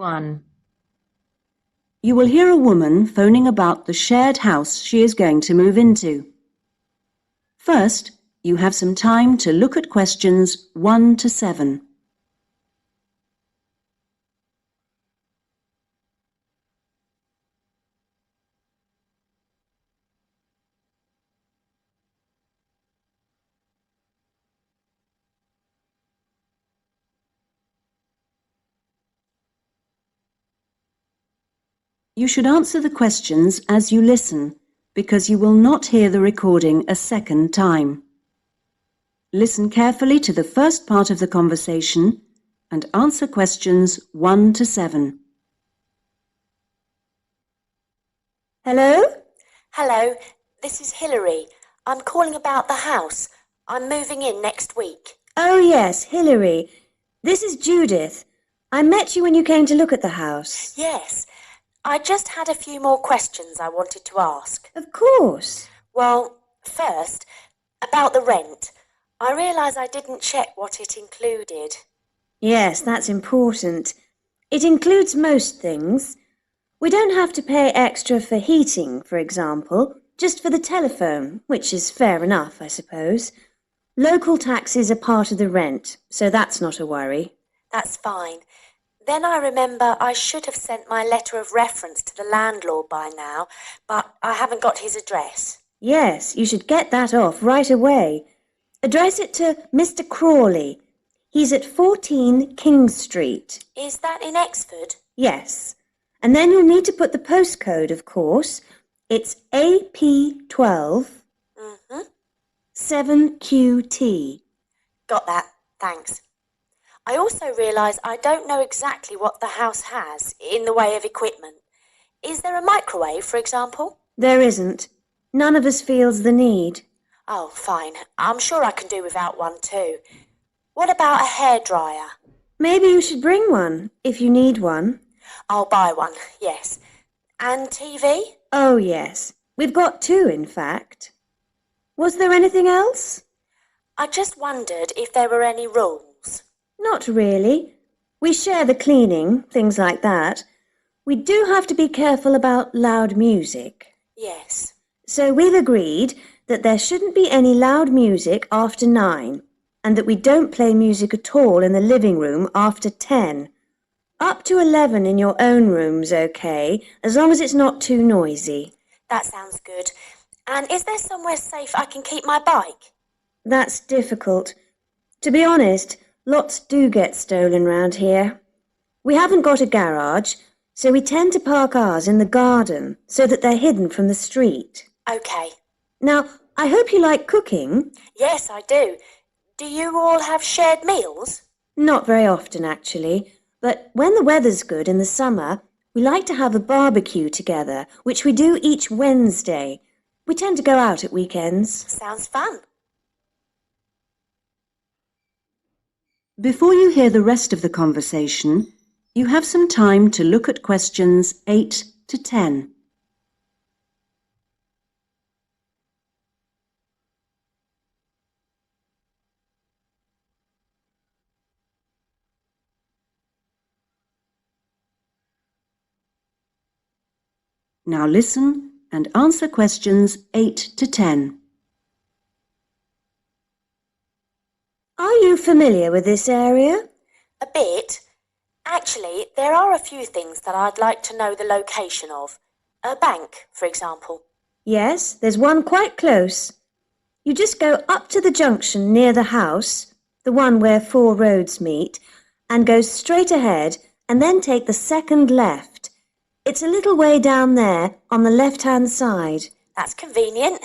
1. You will hear a woman phoning about the shared house she is going to move into. First, you have some time to look at questions 1 to 7. You should answer the questions as you listen, because you will not hear the recording a second time. Listen carefully to the first part of the conversation and answer questions 1 to 7. Hello? Hello, this is Hilary. I'm calling about the house. I'm moving in next week. Oh yes, Hilary. This is Judith. I met you when you came to look at the house. Yes, I just had a few more questions I wanted to ask. Of course. Well, first, about the rent. I realise I didn't check what it included. Yes, that's important. It includes most things. We don't have to pay extra for heating, for example, just for the telephone, which is fair enough, I suppose. Local taxes are part of the rent, so that's not a worry. That's fine. Then I remember I should have sent my letter of reference to the landlord by now, but I haven't got his address. Yes, you should get that off right away. Address it to Mr. Crawley. He's at 14 King Street. Is that in Exford? Yes. And then you'll need to put the postcode, of course. It's AP12 7QT. Got that, thanks. I also realise I don't know exactly what the house has in the way of equipment. Is there a microwave, for example? There isn't. None of us feels the need. Oh, fine. I'm sure I can do without one too. What about a hairdryer? Maybe you should bring one, if you need one. I'll buy one, yes. And TV? Oh, yes. We've got 2, in fact. Was there anything else? I just wondered if there were any rules. Not really. We share the cleaning, things like that. We do have to be careful about loud music. Yes. So we've agreed that there shouldn't be any loud music after 9, and that we don't play music at all in the living room after 10. Up to 11 in your own room's okay, as long as it's not too noisy. That sounds good. And is there somewhere safe I can keep my bike? That's difficult. To be honest, lots do get stolen round here. We haven't got a garage, so we tend to park ours in the garden so that they're hidden from the street. OK. Now, I hope you like cooking. Yes, I do. Do you all have shared meals? Not very often, actually. But when the weather's good in the summer, we like to have a barbecue together, which we do each Wednesday. We tend to go out at weekends. Sounds fun. Before you hear the rest of the conversation, you have some time to look at questions 8 to 10. Now listen and answer questions 8 to 10. Are you familiar with this area? A bit. Actually, there are a few things that I'd like to know the location of. A bank, for example. Yes, there's one quite close. You just go up to the junction near the house, the one where 4 roads meet, and go straight ahead and then take the second left. It's a little way down there on the left-hand side. That's convenient.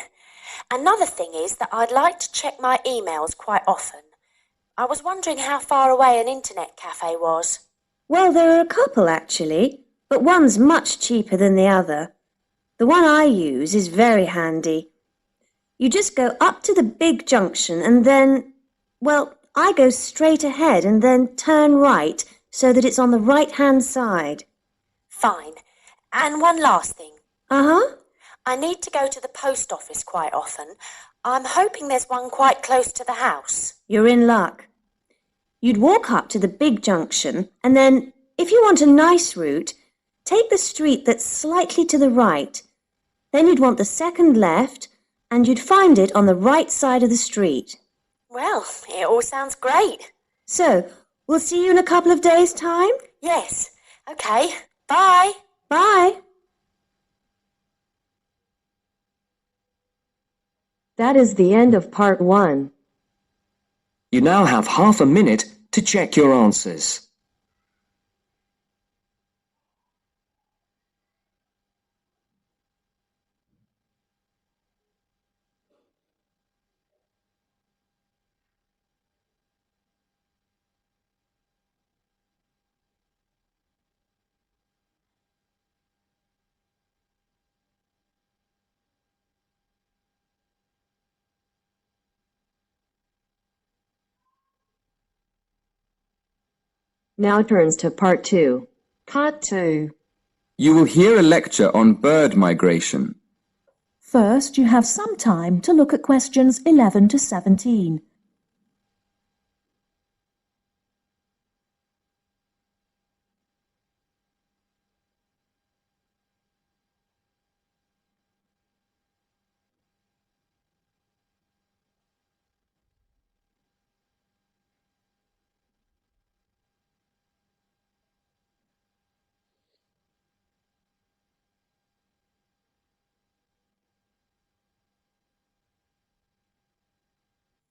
Another thing is that I'd like to check my emails quite often. I was wondering how far away an internet cafe was. Well, there are a couple actually, but one's much cheaper than the other. The one I use is very handy. You just go up to the big junction and then, well, I go straight ahead and then turn right so that it's on the right-hand side. Fine. And one last thing. Uh-huh. I need to go to the post office quite often. I'm hoping there's one quite close to the house. You're in luck. You'd walk up to the big junction and then If you want a nice route, take the street that's slightly to the right. Then you'd want the second left, and you'd find it on the right side of the street. Well, it all sounds great. So, we'll see you in a couple of days' time? Yes. Okay. Bye. Bye. That is the end of part 1. You now have half a minute to check your answers. Now turns to part 2. Part 2. You will hear a lecture on bird migration. First, you have some time to look at questions 11 to 17.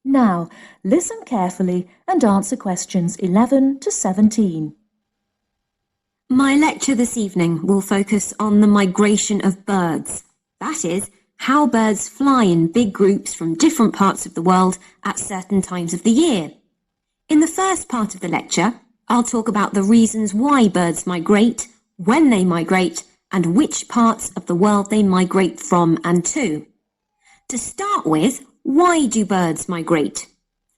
Now, listen carefully and answer questions 11 to 17. My lecture this evening will focus on the migration of birds. That is, how birds fly in big groups from different parts of the world at certain times of the year. In the first part of the lecture, I'll talk about the reasons why birds migrate, when they migrate, and which parts of the world they migrate from and to. To start with, why do birds migrate?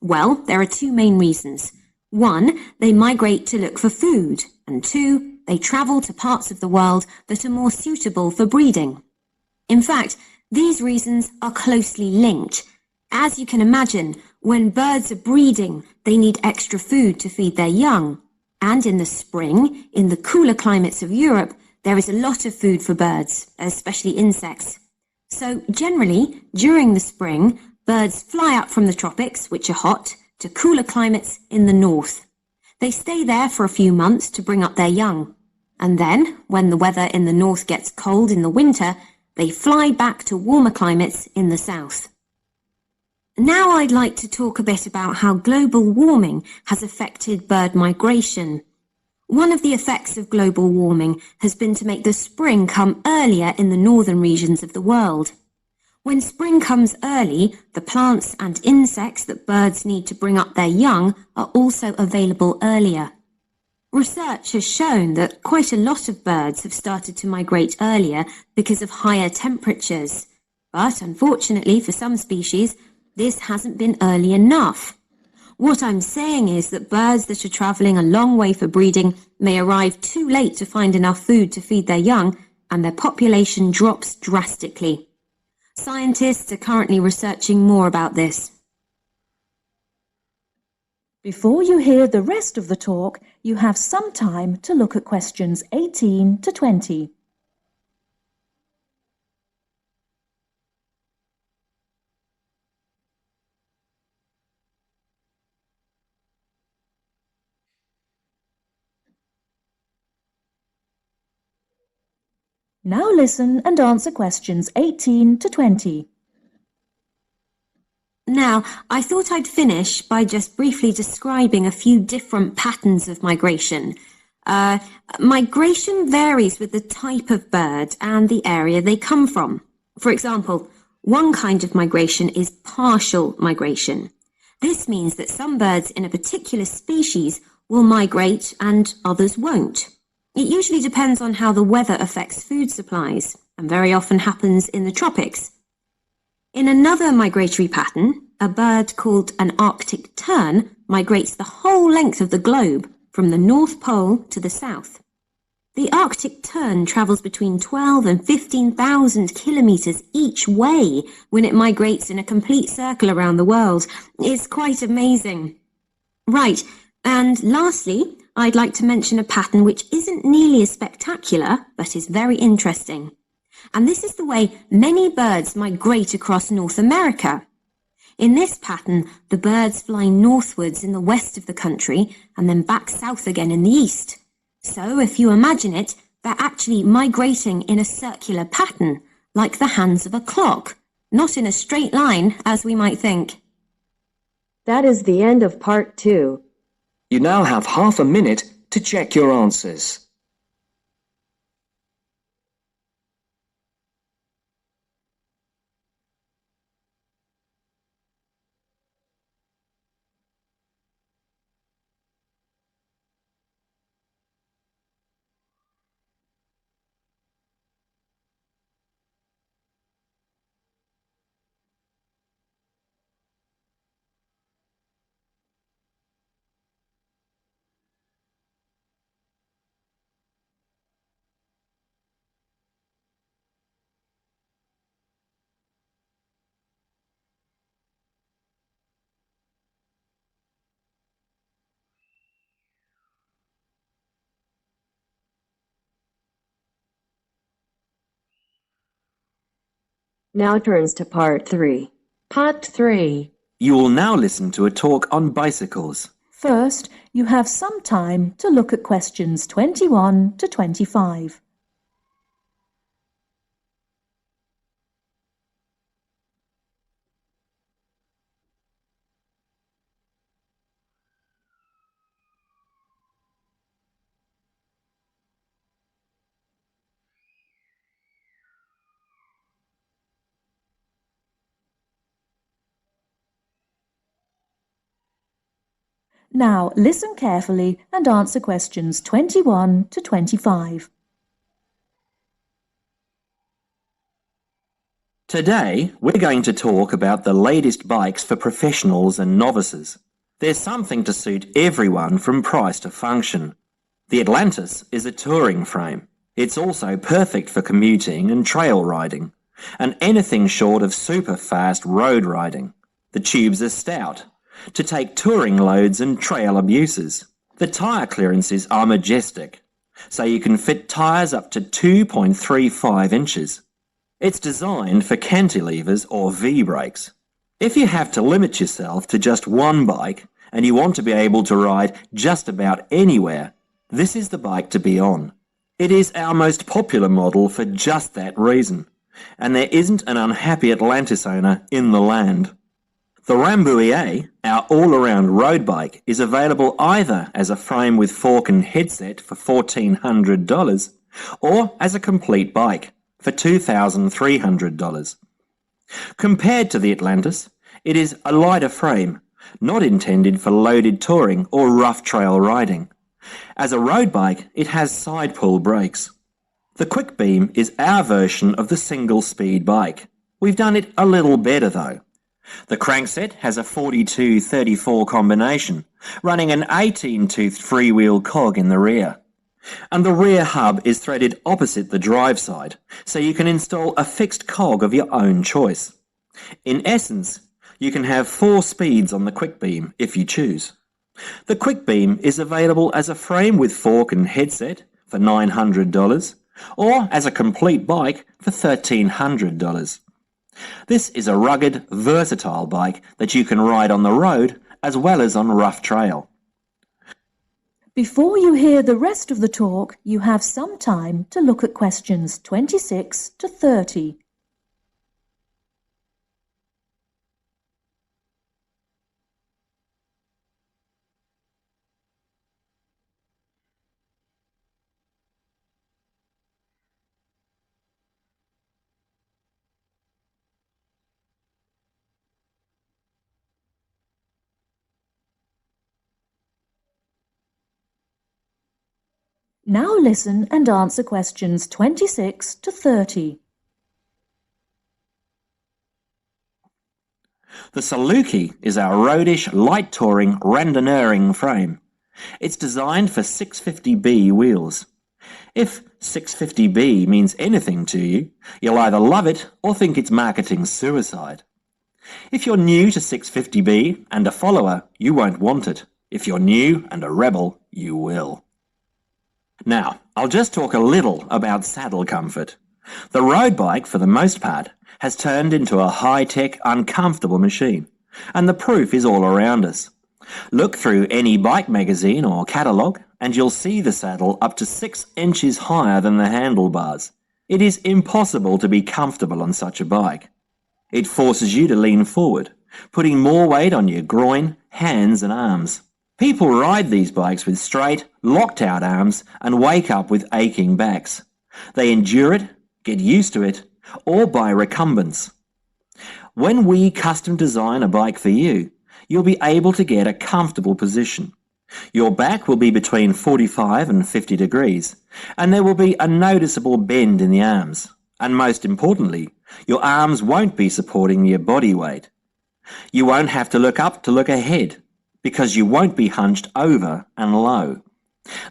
Well, there are two main reasons. One, they migrate to look for food, and two, they travel to parts of the world that are more suitable for breeding. In fact, these reasons are closely linked. As you can imagine, when birds are breeding, they need extra food to feed their young. And in the spring, in the cooler climates of Europe, there is a lot of food for birds, especially insects. So generally, during the spring, birds fly up from the tropics, which are hot, to cooler climates in the north. They stay there for a few months to bring up their young. And then, when the weather in the north gets cold in the winter, they fly back to warmer climates in the south. Now I'd like to talk a bit about how global warming has affected bird migration. One of the effects of global warming has been to make the spring come earlier in the northern regions of the world. When spring comes early, the plants and insects that birds need to bring up their young are also available earlier. Research has shown that quite a lot of birds have started to migrate earlier because of higher temperatures. But unfortunately for some species, this hasn't been early enough. What I'm saying is that birds that are travelling a long way for breeding may arrive too late to find enough food to feed their young, and their population drops drastically. Scientists are currently researching more about this. Before you hear the rest of the talk, you have some time to look at questions 18 to 20. Now listen and answer questions 18 to 20. Now, I thought I'd finish by just briefly describing a few different patterns of migration. Migration varies with the type of bird and the area they come from. For example, one kind of migration is partial migration. This means that some birds in a particular species will migrate and others won't. It usually depends on how the weather affects food supplies, and very often happens in the tropics. In another migratory pattern, a bird called an Arctic tern migrates the whole length of the globe, from the North Pole to the south. The Arctic tern travels between 12 and 15,000 kilometres each way when it migrates in a complete circle around the world. It's quite amazing. Right, and lastly, I'd like to mention a pattern which isn't nearly as spectacular, but is very interesting. And this is the way many birds migrate across North America. In this pattern, the birds fly northwards in the west of the country and then back south again in the east. So, if you imagine it, they're actually migrating in a circular pattern, like the hands of a clock, not in a straight line, as we might think. That is the end of part 2. You now have half a minute to check your answers. Now turns to part 3. Part 3. You will now listen to a talk on bicycles. First, you have some time to look at questions 21 to 25. Now listen carefully and answer questions 21 to 25. Today, we're going to talk about the latest bikes for professionals and novices. There's something to suit everyone from price to function. The Atlantis is a touring frame. It's also perfect for commuting and trail riding, and anything short of super fast road riding. The tubes are stout, to take touring loads and trail abuses. The tyre clearances are majestic, so you can fit tyres up to 2.35 inches. It's designed for cantilevers or V-brakes. If you have to limit yourself to just one bike and you want to be able to ride just about anywhere, this is the bike to be on. It is our most popular model for just that reason, and there isn't an unhappy Atlantis owner in the land. The Rambouillet, our all-around road bike, is available either as a frame with fork and headset for $1,400 or as a complete bike for $2,300. Compared to the Atlantis, it is a lighter frame, not intended for loaded touring or rough trail riding. As a road bike, it has side pull brakes. The Quick Beam is our version of the single-speed bike. We've done it a little better though. The crankset has a 42-34 combination, running an 18-toothed freewheel cog in the rear. And the rear hub is threaded opposite the drive side, so you can install a fixed cog of your own choice. In essence, you can have 4 speeds on the Quick Beam if you choose. The Quick Beam is available as a frame with fork and headset for $900, or as a complete bike for $1,300. This is a rugged, versatile bike that you can ride on the road as well as on rough trail. Before you hear the rest of the talk, you have some time to look at questions 26 to 30. Now listen and answer questions 26 to 30. The Saluki is our roadish, light touring, randonneuring frame. It's designed for 650B wheels. If 650B means anything to you, you'll either love it or think it's marketing suicide. If you're new to 650B and a follower, you won't want it. If you're new and a rebel, you will. Now, I'll just talk a little about saddle comfort. The road bike, for the most part, has turned into a high-tech, uncomfortable machine, and the proof is all around us. Look through any bike magazine or catalogue, and you'll see the saddle up to 6 inches higher than the handlebars. It is impossible to be comfortable on such a bike. It forces you to lean forward, putting more weight on your groin, hands and arms. People ride these bikes with straight, locked-out arms and wake up with aching backs. They endure it, get used to it, or by recumbence. When we custom design a bike for you, you'll be able to get a comfortable position. Your back will be between 45 and 50 degrees, and there will be a noticeable bend in the arms. And most importantly, your arms won't be supporting your body weight. You won't have to look up to look ahead, because you won't be hunched over and low.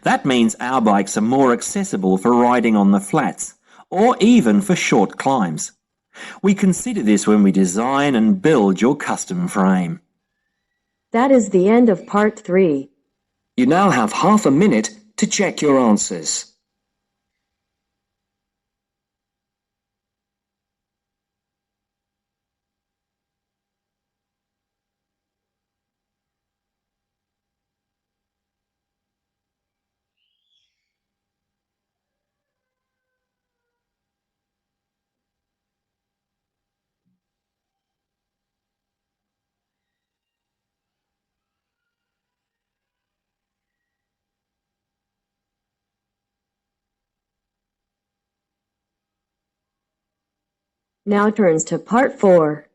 That means our bikes are more accessible for riding on the flats, or even for short climbs. We consider this when we design and build your custom frame. That is the end of part 3. You now have half a minute to check your answers. Now turns to part 4.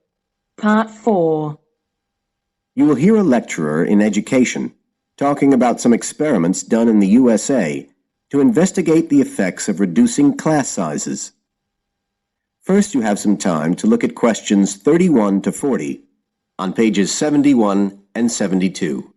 Part 4. You will hear a lecturer in education talking about some experiments done in the USA to investigate the effects of reducing class sizes. First, you have some time to look at questions 31 to 40 on pages 71 and 72.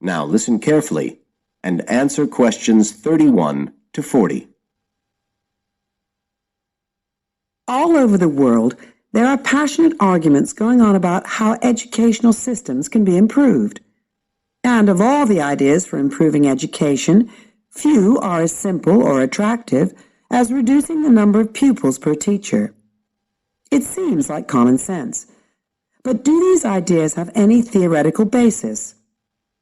Now listen carefully and answer questions 31 to 40. All over the world, there are passionate arguments going on about how educational systems can be improved. And of all the ideas for improving education, few are as simple or attractive as reducing the number of pupils per teacher. It seems like common sense. But do these ideas have any theoretical basis?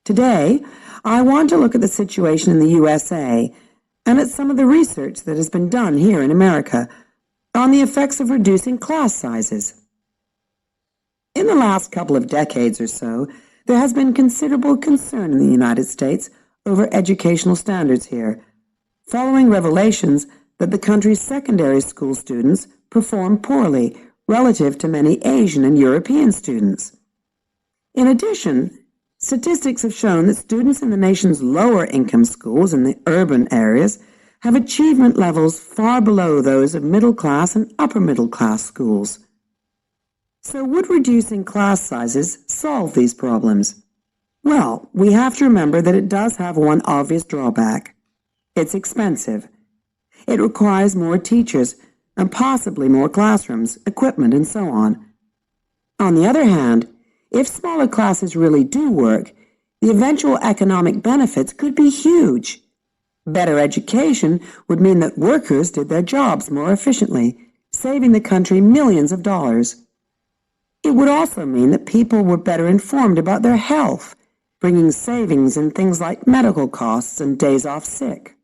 Today, I want to look at the situation in the USA and at some of the research that has been done here in America on the effects of reducing class sizes. In the last couple of decades or so, there has been considerable concern in the United States over educational standards here, following revelations that the country's secondary school students perform poorly relative to many Asian and European students. In addition, statistics have shown that students in the nation's lower income schools in the urban areas have achievement levels far below those of middle-class and upper-middle-class schools. So would reducing class sizes solve these problems? Well, we have to remember that it does have one obvious drawback. It's expensive. It requires more teachers and possibly more classrooms, equipment, and so on. On the other hand, if smaller classes really do work, the eventual economic benefits could be huge. Better education would mean that workers did their jobs more efficiently, saving the country millions of dollars. It would also mean that people were better informed about their health, bringing savings in things like medical costs and days off sick.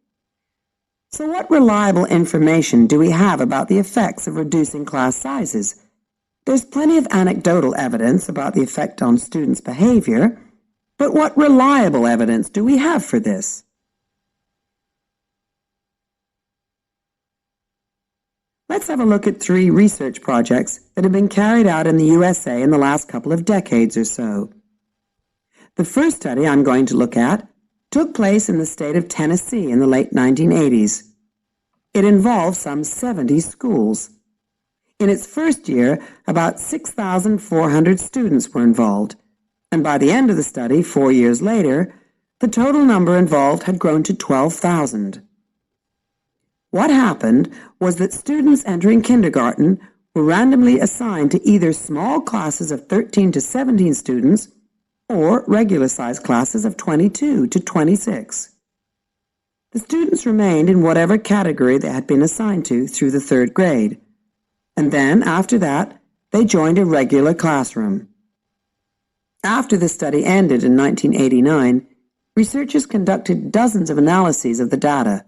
So what reliable information do we have about the effects of reducing class sizes? There's plenty of anecdotal evidence about the effect on students' behavior, but what reliable evidence do we have for this? Let's have a look at 3 research projects that have been carried out in the USA in the last couple of decades or so. The first study I'm going to look at took place in the state of Tennessee in the late 1980s. It involved some 70 schools. In its first year, about 6,400 students were involved, and by the end of the study, 4 years later, the total number involved had grown to 12,000. What happened was that students entering kindergarten were randomly assigned to either small classes of 13 to 17 students or regular-sized classes of 22 to 26. The students remained in whatever category they had been assigned to through the 3rd grade, and then, after that, they joined a regular classroom. After the study ended in 1989, researchers conducted dozens of analyses of the data.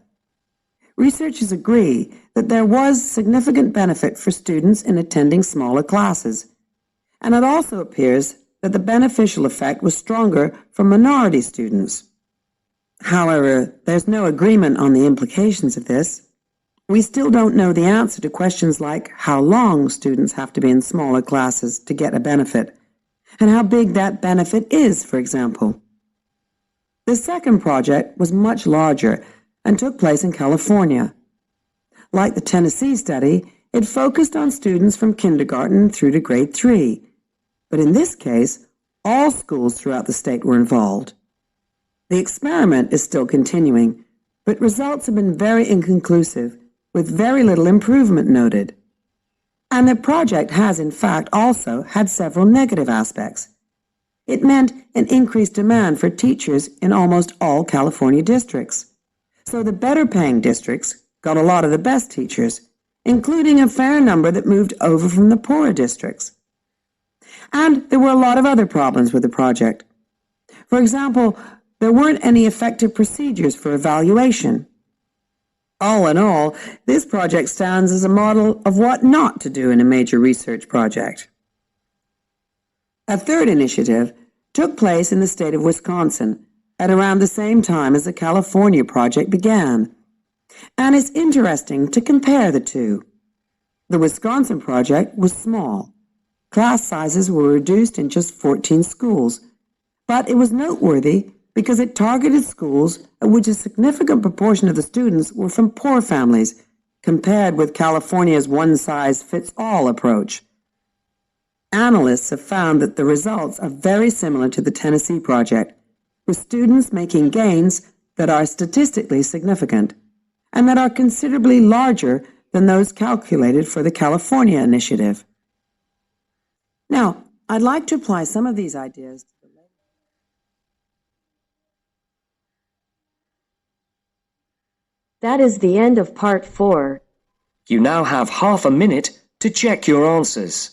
Researchers agree that there was significant benefit for students in attending smaller classes, and it also appears that the beneficial effect was stronger for minority students. However, there's no agreement on the implications of this. We still don't know the answer to questions like how long students have to be in smaller classes to get a benefit, and how big that benefit is, for example. The second project was much larger and took place in California. Like the Tennessee study, it focused on students from kindergarten through to grade 3. But in this case, all schools throughout the state were involved. The experiment is still continuing, but results have been very inconclusive, with very little improvement noted. And the project has, in fact, also had several negative aspects. It meant an increased demand for teachers in almost all California districts. So the better-paying districts got a lot of the best teachers, including a fair number that moved over from the poorer districts. And there were a lot of other problems with the project. For example, there weren't any effective procedures for evaluation. All in all, this project stands as a model of what not to do in a major research project. A third initiative took place in the state of Wisconsin at around the same time as the California project began, and it's interesting to compare the two. The Wisconsin project was small. Class sizes were reduced in just 14 schools, but it was noteworthy because it targeted schools at which a significant proportion of the students were from poor families, compared with California's one-size-fits-all approach. Analysts have found that the results are very similar to the Tennessee project, with students making gains that are statistically significant, and that are considerably larger than those calculated for the California initiative. Now, I'd like to apply some of these ideas to the That is the end of part 4. You now have half a minute to check your answers.